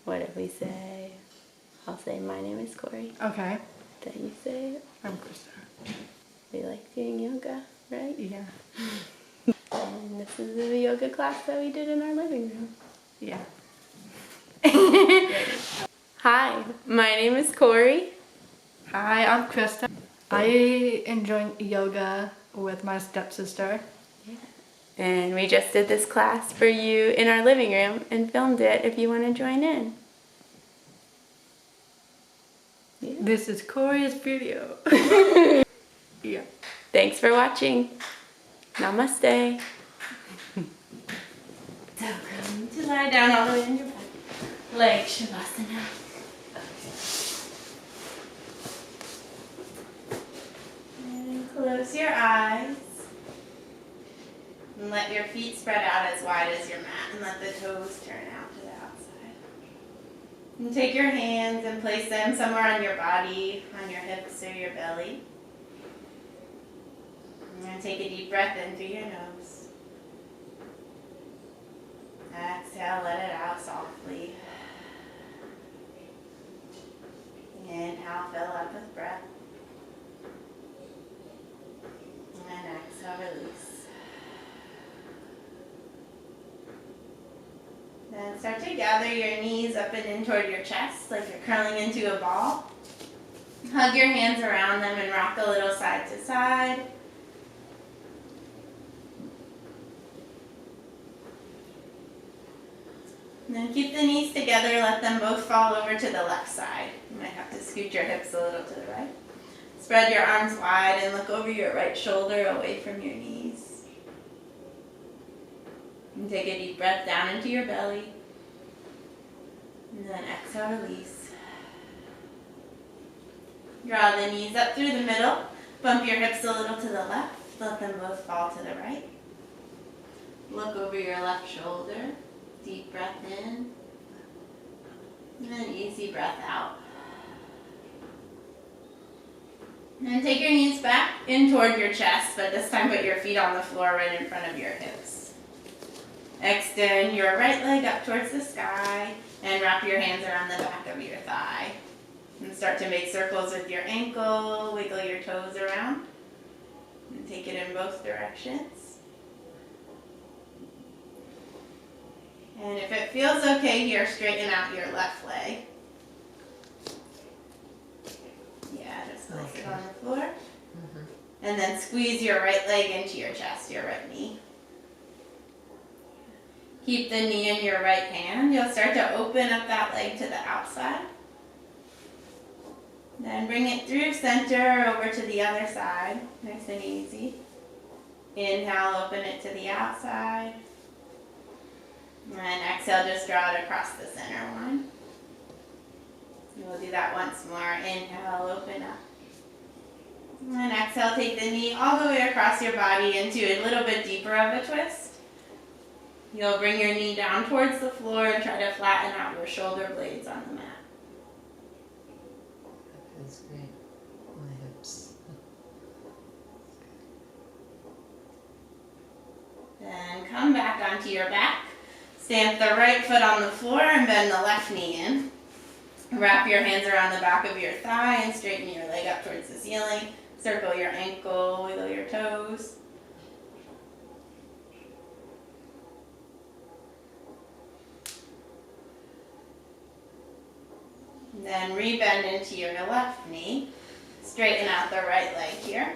What if we say, I'll say, my name is Cori. Okay. Then you say, I'm Christa. we like doing yoga, right? Yeah. And this is the yoga class that we did in our living room. Yeah. Hi, my name is Cori. Hi, I'm Christa. I enjoy yoga with my stepsister. Yeah. And we just did this class for you in our living room and filmed it if you want to join in. Yeah. This is Cori's video. Yeah. Thanks for watching. Namaste. So come to lie down all the way on your back. Leg Shavasana. And close your eyes. And let your feet spread out as wide as your mat and let the toes turn out to the outside. And take your hands and place them somewhere on your body, on your hips or your belly. And take a deep breath in through your nose. Exhale, let it out softly. Inhale, fill up with breath. And exhale, release. Then start to gather your knees up and in toward your chest like you're curling into a ball. Hug your hands around them and rock a little side to side. And then keep the knees together, let them both fall over to the left side. You might have to scoot your hips a little to the right. Spread your arms wide and look over your right shoulder away from your knees. And take a deep breath down into your belly. And then exhale, release. Draw the knees up through the middle. Bump your hips a little to the left. Let them both fall to the right. Look over your left shoulder. Deep breath in, and then easy breath out. And then take your knees back in toward your chest, but this time put your feet on the floor right in front of your hips. Extend your right leg up towards the sky and wrap your hands around the back of your thigh. And start to make circles with your ankle, wiggle your toes around, and take it in both directions. And if it feels okay here, straighten out your left leg. Yeah, just place it on the floor. Mm-hmm. And then squeeze your right leg into your chest, your right knee. Keep the knee in your right hand. You'll start to open up that leg to the outside. Then bring it through center over to the other side. Nice and easy. Inhale, open it to the outside. And exhale, just draw it across the center line. We'll do that once more. Inhale, open up. And exhale, take the knee all the way across your body into a little bit deeper of a twist. You'll bring your knee down towards the floor and try to flatten out your shoulder blades on the mat. That feels great. My hips. Then come back onto your back. Stamp the right foot on the floor and bend the left knee in. Wrap your hands around the back of your thigh and straighten your leg up towards the ceiling. Circle your ankle, wiggle your toes. Then rebend into your left knee. Straighten out the right leg here.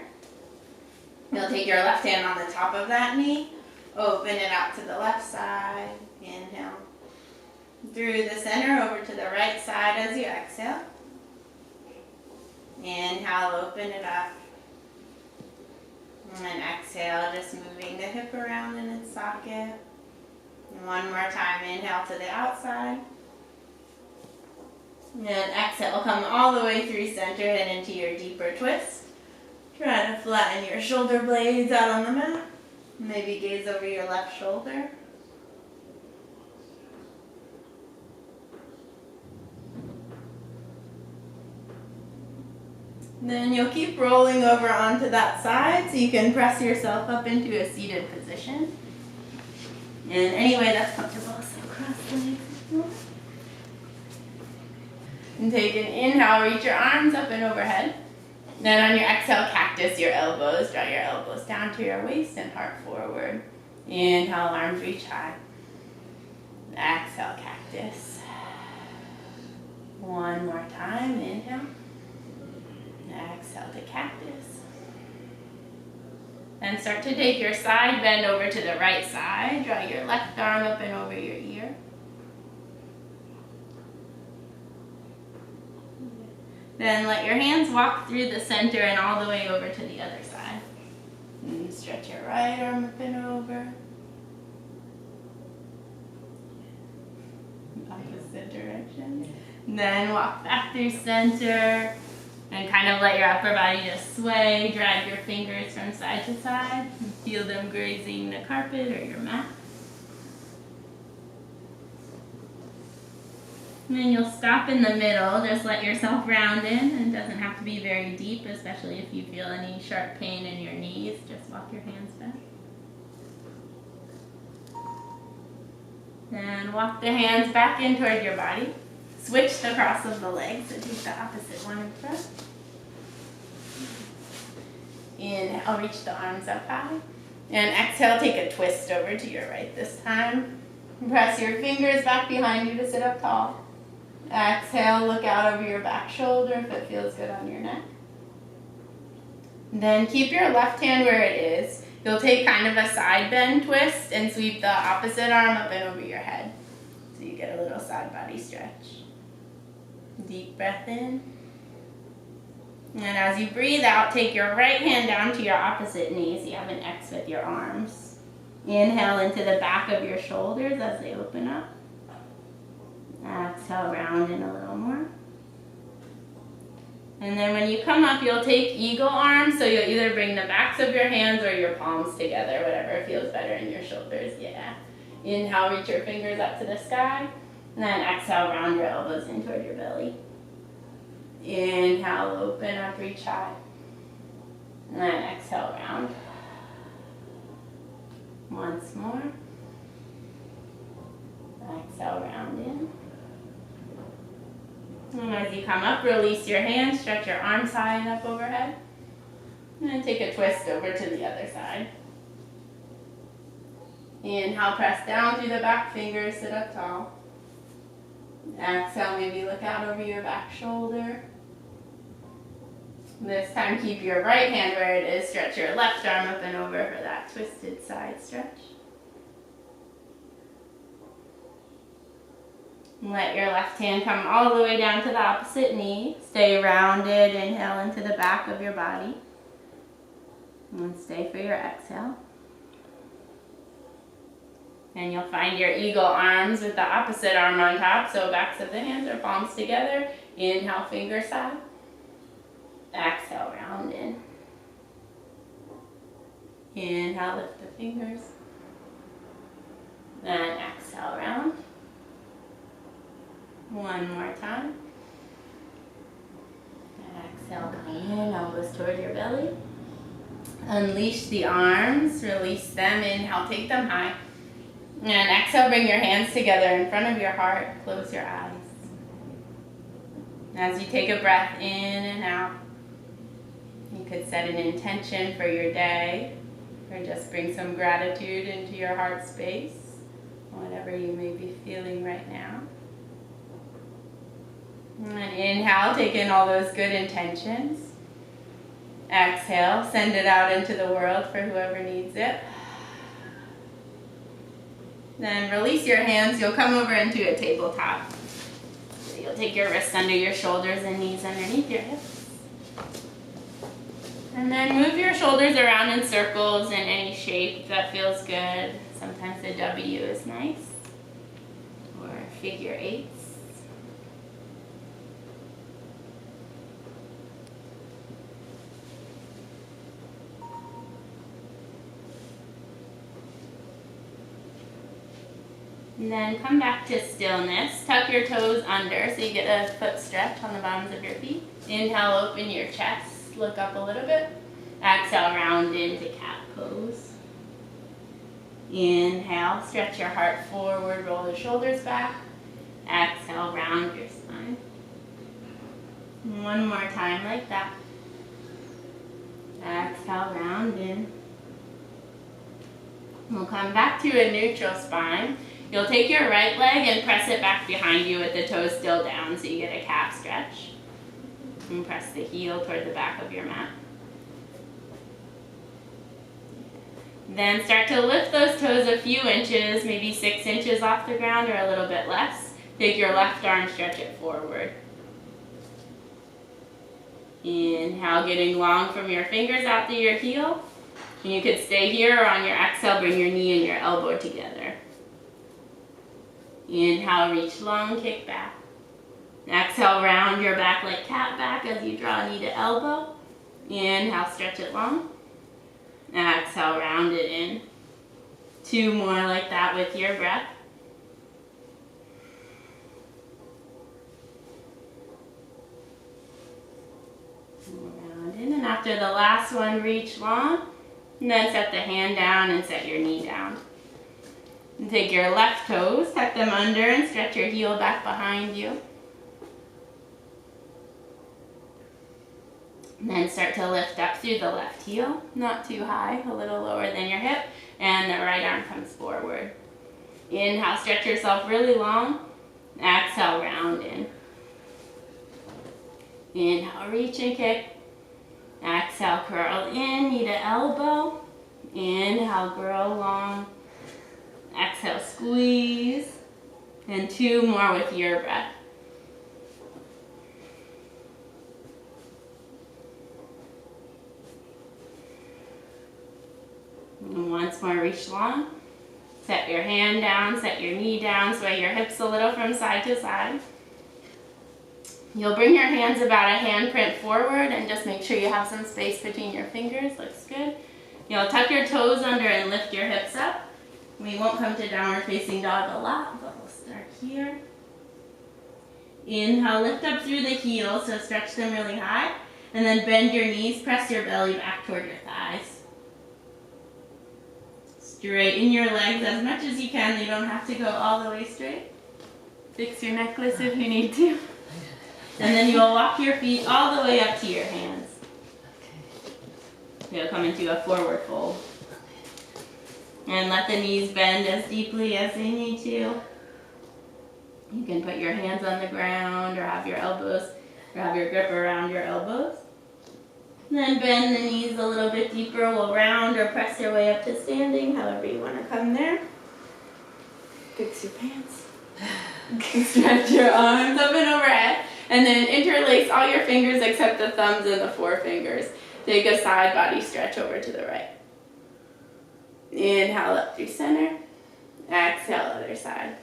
You'll take your left hand on the top of that knee. Open it out to the left side. Inhale. Through the center over to the right side as you exhale. Inhale, open it up. And exhale, just moving the hip around in its socket. And one more time, inhale to the outside. And exhale, come all the way through center and into your deeper twist. Try to flatten your shoulder blades out on the mat. Maybe gaze over your left shoulder. Then you'll keep rolling over onto that side so you can press yourself up into a seated position. And any way that's comfortable, so cross the legs. And take an inhale, reach your arms up and overhead. Then on your exhale, cactus your elbows. Draw your elbows down to your waist and heart forward. Inhale, arms reach high. Exhale, cactus. One more time, inhale. Exhale to cactus. Then start to take your side bend over to the right side. Draw your left arm up and over your ear. Then let your hands walk through the center and all the way over to the other side. And stretch your right arm up and over. Opposite direction. And then walk back through center. And kind of let your upper body just sway. Drag your fingers from side to side. And feel them grazing the carpet or your mat. And then you'll stop in the middle. Just let yourself round in. And it doesn't have to be very deep, especially if you feel any sharp pain in your knees. Just walk your hands back. Then walk the hands back in toward your body. Switch the cross of the legs, so take the opposite one in front. Inhale, reach the arms up high. And exhale, take a twist over to your right this time. Press your fingers back behind you to sit up tall. Exhale, look out over your back shoulder if it feels good on your neck. Then keep your left hand where it is. You'll take kind of a side bend twist and sweep the opposite arm up and over your head. So you get a little side body stretch. Deep breath in. And as you breathe out, take your right hand down to your opposite knee so you have an X with your arms. Inhale into the back of your shoulders as they open up. Exhale, round in a little more. And then when you come up, you'll take eagle arms, so you'll either bring the backs of your hands or your palms together, whatever feels better in your shoulders, yeah. Inhale, reach your fingers up to the sky. And then exhale, round your elbows in toward your belly. Inhale, open up, reach high. And then exhale, round. Once more. Exhale, round in. And as you come up, release your hands, stretch your arms high and up overhead. And then take a twist over to the other side. Inhale, press down through the back fingers, sit up tall. Exhale, maybe look out over your back shoulder. This time keep your right hand where it is, stretch your left arm up and over for that twisted side stretch. Let your left hand come all the way down to the opposite knee. Stay rounded, inhale into the back of your body. And stay for your exhale. And you'll find your eagle arms with the opposite arm on top, so backs of the hands or palms together. Inhale, finger side. Exhale, round in. Inhale, lift the fingers. Then exhale, round. One more time. Exhale, come in, elbows toward your belly. Unleash the arms, release them. Inhale, take them high. And exhale, bring your hands together in front of your heart. Close your eyes. As you take a breath in and out, you could set an intention for your day, or just bring some gratitude into your heart space, whatever you may be feeling right now. And inhale, take in all those good intentions. Exhale, send it out into the world for whoever needs it. Then release your hands. You'll come over into a tabletop. So you'll take your wrists under your shoulders and knees underneath your hips. And then move your shoulders around in circles in any shape that feels good. Sometimes a W is nice. Or figure eights. And then come back to stillness. Tuck your toes under so you get a foot stretch on the bottoms of your feet. Inhale, open your chest. Look up a little bit. Exhale, round into cat pose. Inhale, stretch your heart forward, roll the shoulders back. Exhale, round your spine. more time like that. Exhale, round in. We'll come back to a neutral spine. You'll take your right leg and press it back behind you with the toes still down so you get a calf stretch. And press the heel toward the back of your mat. Then start to lift those toes a few inches, maybe 6 inches off the ground or a little bit less. Take your left arm, stretch it forward. Inhale, getting long from your fingers out to your heel. And you could stay here, or on your exhale, bring your knee and your elbow together. Inhale, reach long, kick back. Exhale, round your back like cat back as you draw knee to elbow. Inhale, stretch it long. Exhale, round it in. 2 more like that with your breath. Round in, and after the last one, reach long. And then set the hand down and set your knee down. And take your left toes, tuck them under and stretch your heel back behind you. And then start to lift up through the left heel, not too high, a little lower than your hip, and the right arm comes forward. Inhale, stretch yourself really long. Exhale, round in. Inhale, reach and kick. Exhale, curl in, knee to elbow. Inhale, grow long. Exhale, squeeze. And 2 more with your breath. And once more, reach long. Set your hand down, set your knee down, sway your hips a little from side to side. You'll bring your hands about a handprint forward and just make sure you have some space between your fingers. Looks good. You'll tuck your toes under and lift your hips up. We won't come to downward facing dog a lot, but we'll start here. Inhale, lift up through the heels, so stretch them really high. And then bend your knees, press your belly back toward your thighs. Straighten your legs as much as you can. You don't have to go all the way straight. Fix your necklace if you need to. And then you'll walk your feet all the way up to your hands. You'll come into a forward fold. And let the knees bend as deeply as they need to. You can put your hands on the ground or have your elbows, or have your grip around your elbows. And then bend the knees a little bit deeper. We'll round or press your way up to standing, however you want to come there. Fix your pants. Stretch your arms up and overhead. And then interlace all your fingers except the thumbs and the forefingers. Take a side body stretch over to the right. Inhale up through center. Exhale, other side.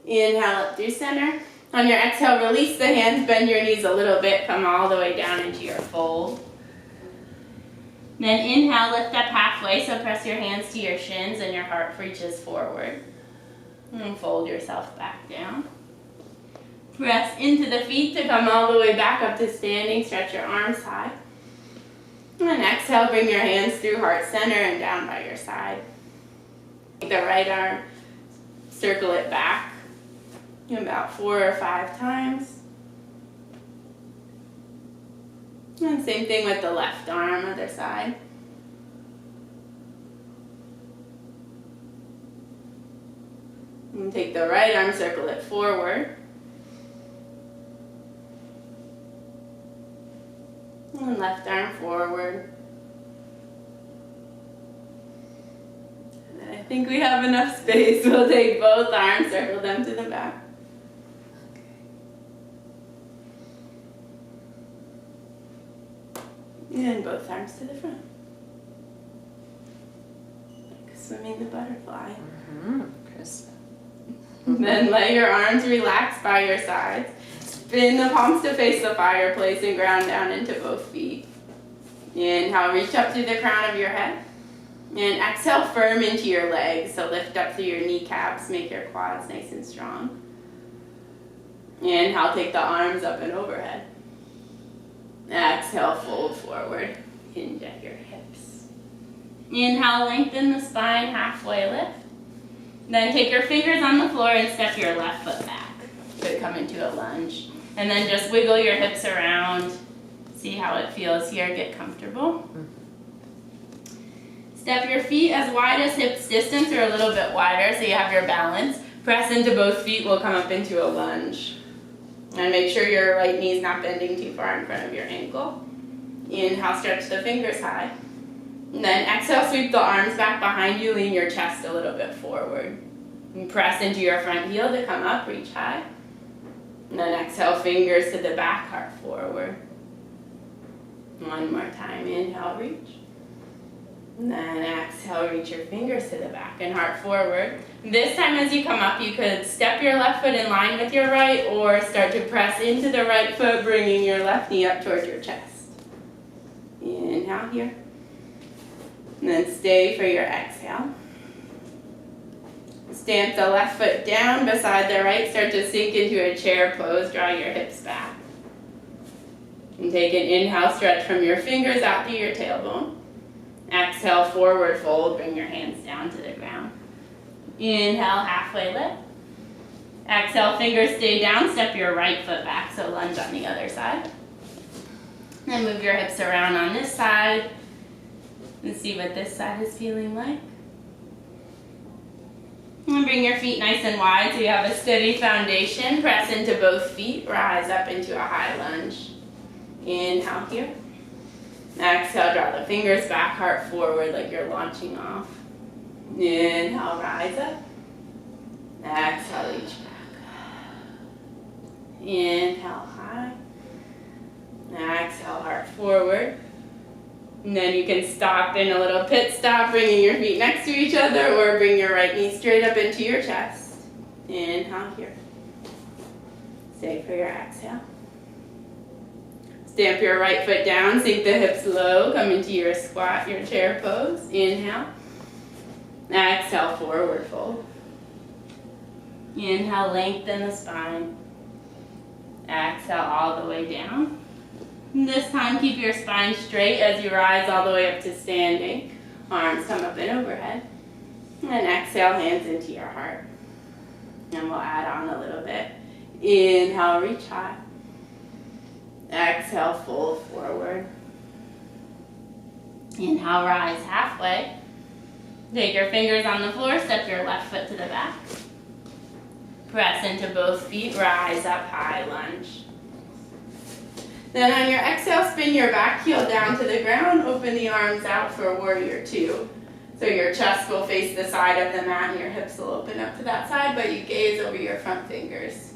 Inhale up through center. On your exhale, release the hands, bend your knees a little bit, come all the way down into your fold. Then inhale, lift up halfway, so press your hands to your shins and your heart reaches forward. And fold yourself back down. Press into the feet to come all the way back up to standing. Stretch your arms high. And exhale, bring your hands through heart center and down by your side. Take the right arm, circle it back about 4 or 5 times. And same thing with the left arm, other side. And take the right arm, circle it forward. And left arm forward. And I think we have enough space. We'll take both arms, circle them to the back. And both arms to the front. Like swimming the butterfly. Christa. Then let your arms relax by your sides. Spin the palms to face the fireplace and ground down into both feet. Inhale, reach up through the crown of your head. And exhale, firm into your legs. So lift up through your kneecaps, make your quads nice and strong. Inhale, take the arms up and overhead. Exhale, fold forward, hinge at your hips. Inhale, lengthen the spine, halfway lift. Then take your fingers on the floor and step your left foot back. Could come into a lunge. And then just wiggle your hips around. See how it feels here. Get comfortable. Step your feet as wide as hips distance or a little bit wider so you have your balance. Press into both feet. We'll come up into a lunge. And make sure your right knee's not bending too far in front of your ankle. Inhale, stretch the fingers high. And then exhale, sweep the arms back behind you. Lean your chest a little bit forward. And press into your front heel to come up, reach high. And then exhale, fingers to the back, heart forward. One more time, inhale, reach. And then exhale, reach your fingers to the back and heart forward. This time as you come up, you could step your left foot in line with your right or start to press into the right foot, bringing your left knee up towards your chest. Inhale here. And then stay for your exhale. Stamp the left foot down beside the right. Start to sink into a chair pose. Draw your hips back. And take an inhale, stretch from your fingers out to your tailbone. Exhale, forward fold. Bring your hands down to the ground. Inhale, halfway lift. Exhale, fingers stay down. Step your right foot back, so lunge on the other side. Then move your hips around on this side. And see what this side is feeling like. And bring your feet nice and wide so you have a steady foundation. Press into both feet. Rise up into a high lunge. Inhale here. Exhale, draw the fingers back, heart forward like you're launching off. Inhale, rise up. Exhale, reach back. Inhale, high. Exhale, heart forward. And then you can stop in a little pit stop, bringing your feet next to each other, or bring your right knee straight up into your chest. Inhale here. Stay for your exhale. Stamp your right foot down, sink the hips low, come into your squat, your chair pose. Inhale. Exhale, forward fold. Inhale, lengthen the spine. Exhale all the way down. And this time, keep your spine straight as you rise all the way up to standing. Arms come up and overhead. And then exhale, hands into your heart. And we'll add on a little bit. Inhale, reach high. Exhale, fold forward. Inhale, rise halfway. Take your fingers on the floor, step your left foot to the back. Press into both feet, rise up high, lunge. Then on your exhale, spin your back heel down to the ground, open the arms out for warrior two. So your chest will face the side of the mat and your hips will open up to that side, but you gaze over your front fingers.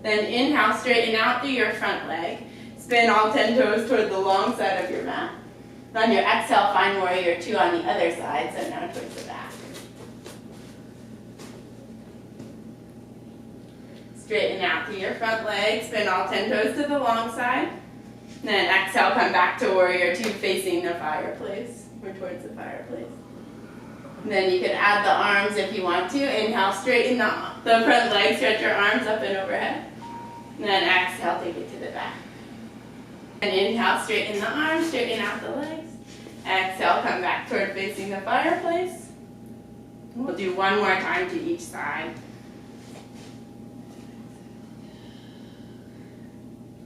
Then inhale, straighten out through your front leg. Spin all 10 toes toward the long side of your mat. On your exhale, find warrior two on the other side, so now towards the back. Straighten out through your front leg, spin all 10 toes to the long side. Then exhale, come back to warrior two facing the fireplace, or towards the fireplace. And then you can add the arms if you want to. Inhale, straighten the front leg, stretch your arms up and overhead. And then exhale, take it to the back. And inhale, straighten the arms, straighten out the legs. Exhale, come back toward facing the fireplace. We'll do one more time to each side.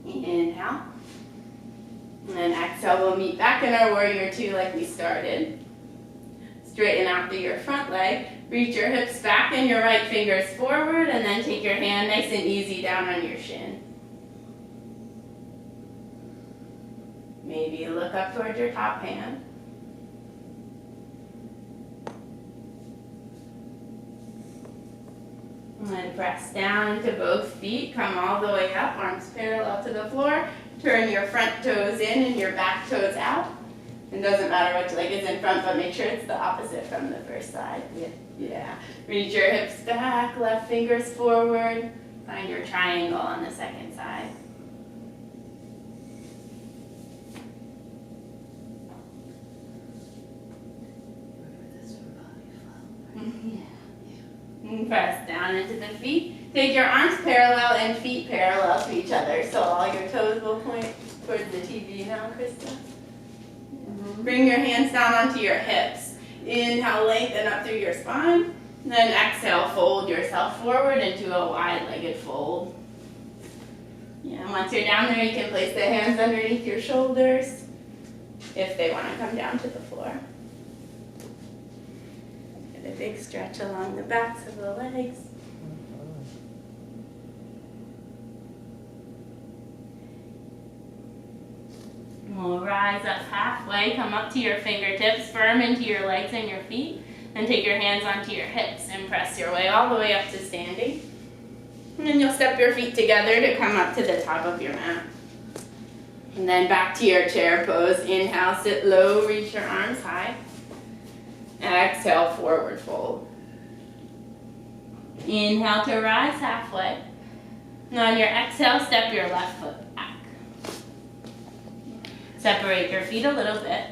Inhale. And then exhale, we'll meet back in our warrior two like we started. Straighten out through your front leg. Reach your hips back and your right fingers forward, and then take your hand nice and easy down on your shin. Maybe look up towards your top hand. And then press down into both feet. Come all the way up, arms parallel to the floor. Turn your front toes in and your back toes out. It doesn't matter which leg is in front, but make sure it's the opposite from the first side. Yeah. Reach your hips back, left fingers forward. Find your triangle on the second side. And press down into the feet. Take your arms parallel and feet parallel to each other. So all your toes will point towards the TV now, Christa. Bring your hands down onto your hips. Inhale, lengthen up through your spine. Then exhale, fold yourself forward into a wide-legged fold. Yeah, and once you're down there, you can place the hands underneath your shoulders if they want to come down to the floor. Get a big stretch along the backs of the legs. We'll rise up halfway, come up to your fingertips, firm into your legs and your feet, and take your hands onto your hips and press your way all the way up to standing. And then you'll step your feet together to come up to the top of your mat. And then back to your chair pose. Inhale, sit low, reach your arms high. Exhale, forward fold. Inhale to rise halfway. And on your exhale, step your left foot back. Separate your feet a little bit.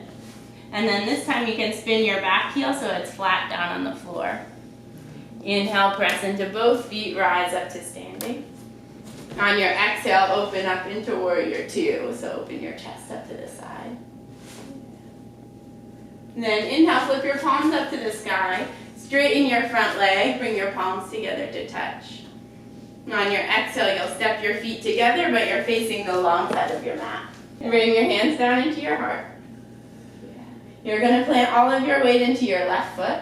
And then this time you can spin your back heel so it's flat down on the floor. Inhale, press into both feet, rise up to standing. On your exhale, open up into warrior two. So open your chest up to the side. And then inhale, flip your palms up to the sky. Straighten your front leg, bring your palms together to touch. And on your exhale, you'll step your feet together, but you're facing the long side of your mat. And bring your hands down into your heart. You're going to plant all of your weight into your left foot,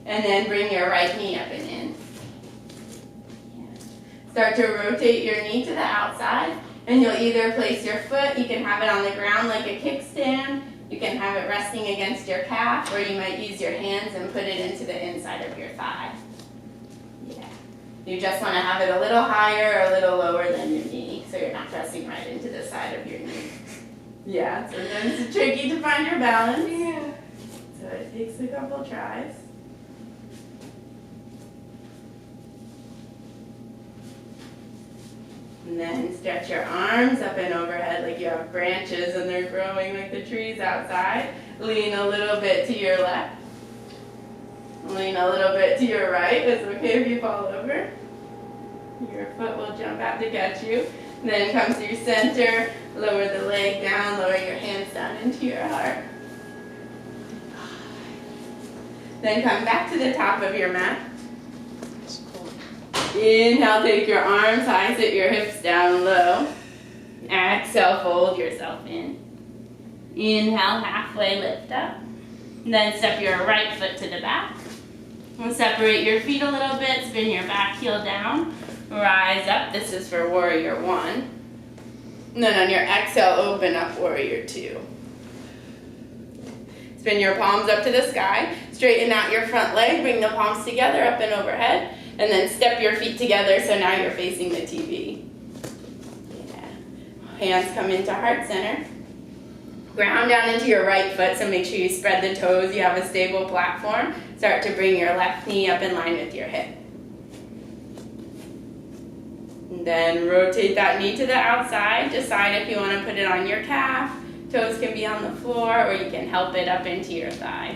and then bring your right knee up and in. Start to rotate your knee to the outside, and you'll either place your foot, you can have it on the ground like a kickstand, you can have it resting against your calf, or you might use your hands and put it into the inside of your thigh. Yeah. You just want to have it a little higher or a little lower than your knee, so you're not pressing right into the side of your knee. Yeah, sometimes it's tricky to find your balance. Yeah. So it takes a couple tries. And then stretch your arms up and overhead like you have branches and they're growing like the trees outside. Lean a little bit to your left. Lean a little bit to your right. It's okay if you fall over. Your foot will jump out to catch you. And then come through center, lower the leg down, lower your hands down into your heart. Then come back to the top of your mat. Inhale, take your arms high, sit your hips down low. Exhale, fold yourself in. Inhale, halfway lift up. And then step your right foot to the back. We'll separate your feet a little bit, spin your back heel down. Rise up, this is for warrior one. And then on your exhale, open up warrior two. Spin your palms up to the sky, straighten out your front leg, bring the palms together up and overhead, and then step your feet together so now you're facing the TV. Yeah. Hands come into heart center. Ground down into your right foot, so make sure you spread the toes, you have a stable platform. Start to bring your left knee up in line with your hip. And then rotate that knee to the outside. Decide if you want to put it on your calf. Toes can be on the floor, or you can help it up into your thigh.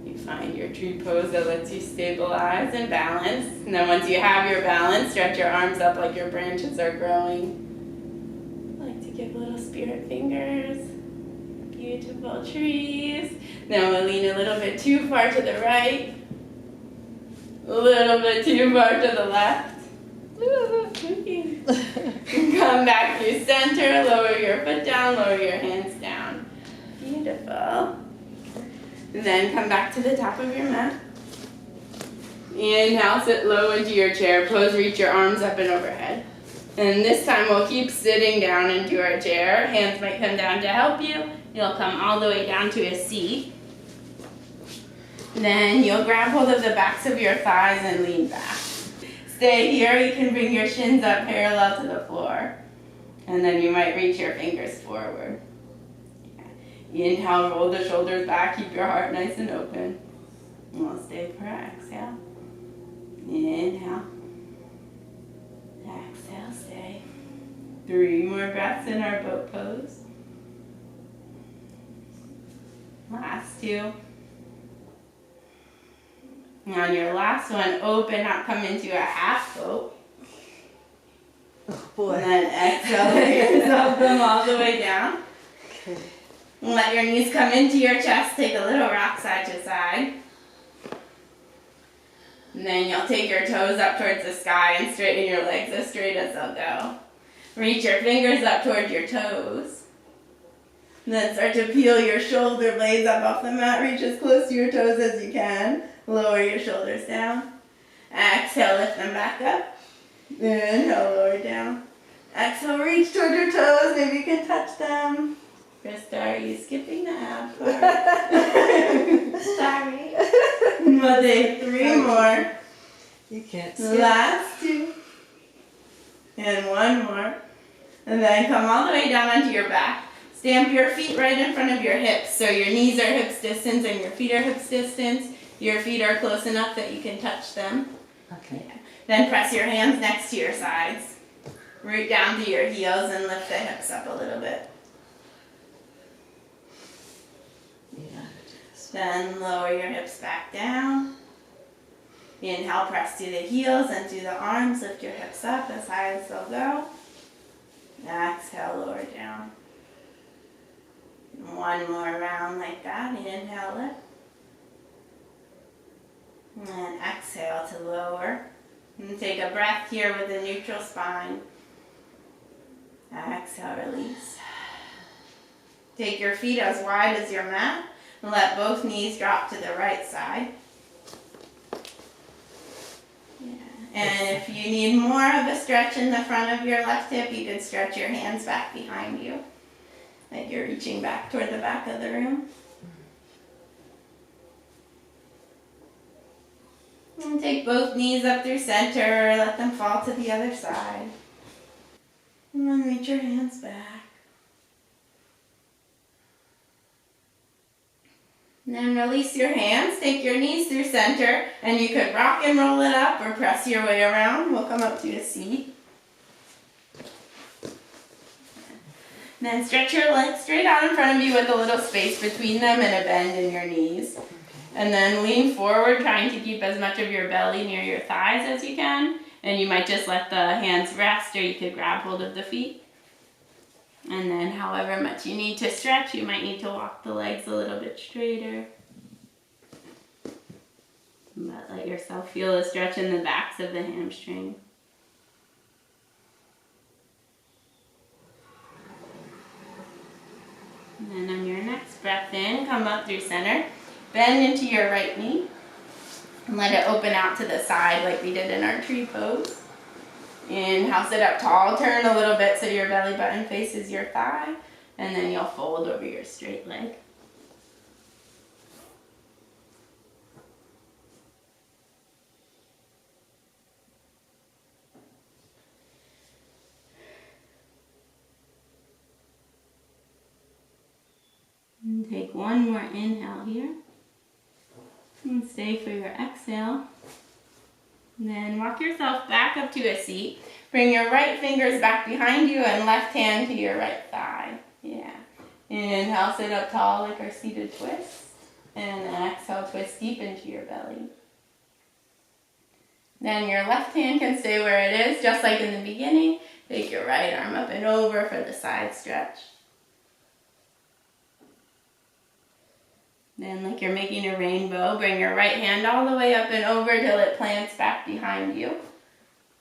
You find your tree pose that lets you stabilize and balance. And then once you have your balance, stretch your arms up like your branches are growing. I like to give little spirit fingers. Beautiful trees. Then we'll lean a little bit too far to the right. A little bit too far to the left. Come back through center, lower your foot down, lower your hands down. Beautiful. And then come back to the top of your mat. Inhale, sit low into your chair pose, reach your arms up and overhead. And this time we'll keep sitting down into our chair. Hands might come down to help you. You'll come all the way down to a seat. Then you'll grab hold of the backs of your thighs and lean back. Stay here, you can bring your shins up parallel to the floor. And then you might reach your fingers forward. Inhale, roll the shoulders back, keep your heart nice and open. And we'll stay for our exhale. Inhale. Exhale, stay. 3 more breaths in our boat pose. Last 2. And on your last one, open up, come into a half boat. Oh boy. And then exhale, let yourself come all the way down. Okay. And let your knees come into your chest, take a little rock side to side. And then you'll take your toes up towards the sky and straighten your legs as straight as they'll go. Reach your fingers up towards your toes. Then start to peel your shoulder blades up off the mat. Reach as close to your toes as you can. Lower your shoulders down. Exhale, lift them back up. Inhale, lower down. Exhale, reach toward your toes. Maybe you can touch them. Christa, are you skipping the ab part? Sorry. We'll take 3 more. You can't skip. Last 2. And 1 more. And then come all the way down onto your back. Stamp your feet right in front of your hips. So your knees are hips distance and your feet are hips distance. Your feet are close enough that you can touch them. Okay. Then press your hands next to your sides. Root down to your heels and lift the hips up a little bit. Yeah. Then lower your hips back down. Inhale, press to the heels and to the arms. Lift your hips up as high as they'll go. Exhale, lower down. 1 more round like that. Inhale, lift. And exhale to lower. And take a breath here with a neutral spine. Exhale, release. Take your feet as wide as your mat. And let both knees drop to the right side. Yeah. And if you need more of a stretch in the front of your left hip, you can stretch your hands back behind you. Like you're reaching back toward the back of the room. And take both knees up through center, let them fall to the other side. And then reach your hands back. And then release your hands, take your knees through center, and you could rock and roll it up or press your way around. We'll come up to a seat. Then stretch your legs straight out in front of you with a little space between them and a bend in your knees. And then lean forward, trying to keep as much of your belly near your thighs as you can. And you might just let the hands rest, or you could grab hold of the feet. And then however much you need to stretch, you might need to walk the legs a little bit straighter. But let yourself feel a stretch in the backs of the hamstring. And then on your next breath in, come up through center. Bend into your right knee. And let it open out to the side like we did in our tree pose. Inhale, sit up tall. Turn a little bit so your belly button faces your thigh. And then you'll fold over your straight leg. And take 1 more inhale here. And stay for your exhale. And then walk yourself back up to a seat. Bring your right fingers back behind you and left hand to your right thigh. Yeah. Inhale, sit up tall like our seated twist. And then exhale, twist deep into your belly. Then your left hand can stay where it is, just like in the beginning. Take your right arm up and over for the side stretch. Then like you're making a rainbow, bring your right hand all the way up and over till it plants back behind you.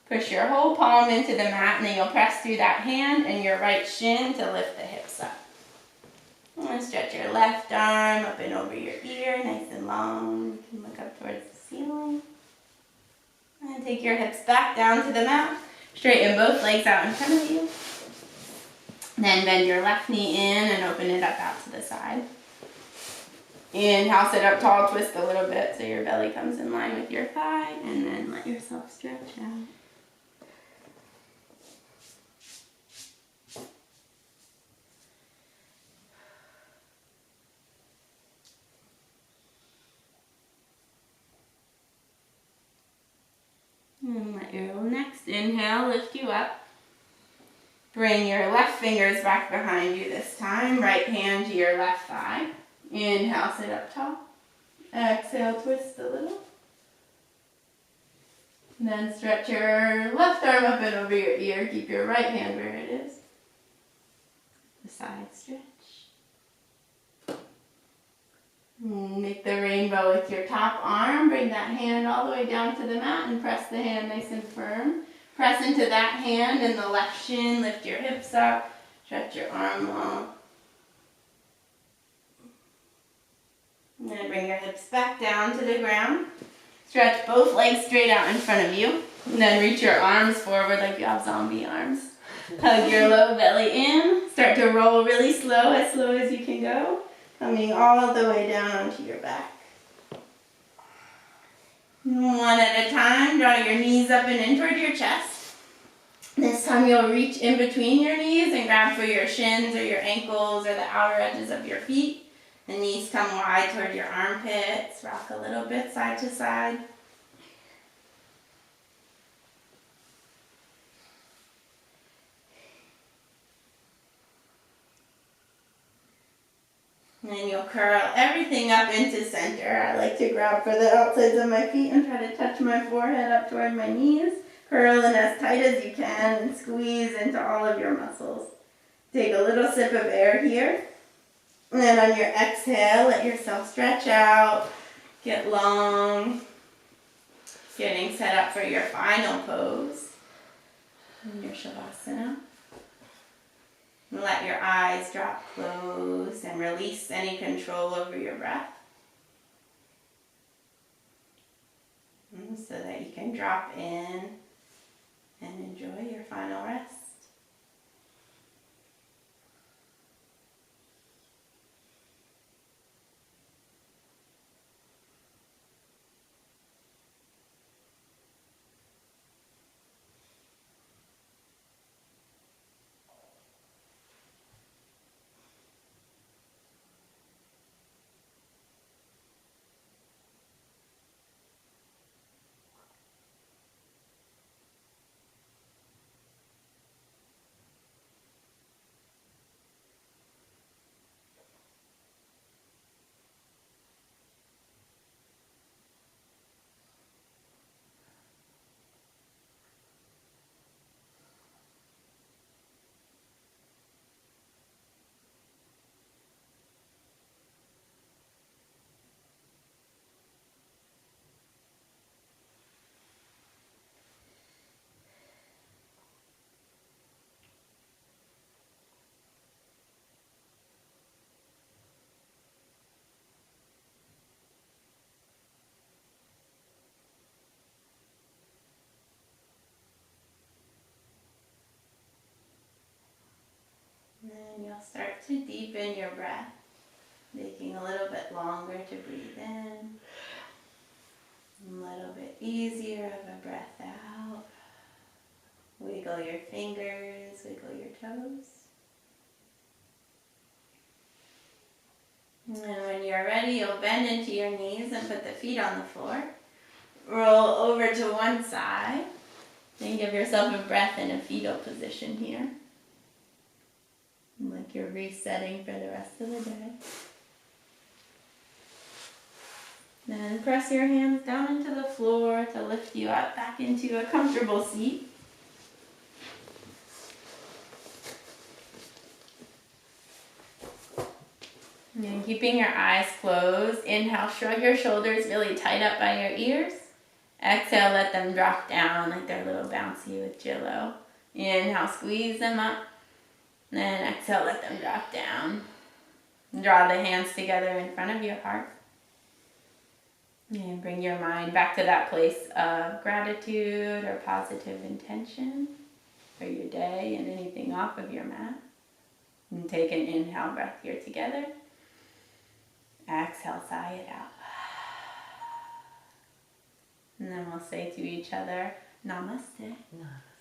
Push your whole palm into the mat, and then you'll press through that hand and your right shin to lift the hips up. And stretch your left arm up and over your ear, nice and long. You can look up towards the ceiling. And take your hips back down to the mat. Straighten both legs out in front of you. Then bend your left knee in and open it up out to the side. Inhale, sit up tall, twist a little bit so your belly comes in line with your thigh, and then let yourself stretch out. And let your next inhale lift you up. Bring your left fingers back behind you this time, right hand to your left thigh. Inhale, sit up tall. Exhale, twist a little. And then stretch your left arm up and over your ear. Keep your right hand where it is. The side stretch. Make the rainbow with your top arm. Bring that hand all the way down to the mat and press the hand nice and firm. Press into that hand and the left shin. Lift your hips up. Stretch your arm long. And then bring your hips back down to the ground. Stretch both legs straight out in front of you. And then reach your arms forward like you have zombie arms. Hug your low belly in. Start to roll really slow as you can go. Coming all the way down onto your back. One at a time, draw your knees up and in toward your chest. This time you'll reach in between your knees and grab for your shins or your ankles or the outer edges of your feet. The knees come wide toward your armpits. Rock a little bit side to side. And then you'll curl everything up into center. I like to grab for the outsides of my feet and try to touch my forehead up toward my knees. Curl in as tight as you can and squeeze into all of your muscles. Take a little sip of air here. And then on your exhale, let yourself stretch out, get long. Getting set up for your final pose in your Shavasana. Let your eyes drop closed and release any control over your breath. So that you can drop in and enjoy your final rest. And you'll start to deepen your breath, making a little bit longer to breathe in, a little bit easier of a breath out. Wiggle your fingers, wiggle your toes. And when you're ready, you'll bend into your knees and put the feet on the floor. Roll over to one side, and give yourself a breath in a fetal position here. Like you're resetting for the rest of the day. Then press your hands down into the floor to lift you up back into a comfortable seat. And keeping your eyes closed, inhale, shrug your shoulders really tight up by your ears. Exhale, let them drop down like they're a little bouncy with Jell-O. Inhale, squeeze them up. Then exhale, let them drop down. Draw the hands together in front of your heart. And bring your mind back to that place of gratitude or positive intention for your day and anything off of your mat. And take an inhale breath here together. Exhale, sigh it out. And then we'll say to each other, Namaste. Namaste.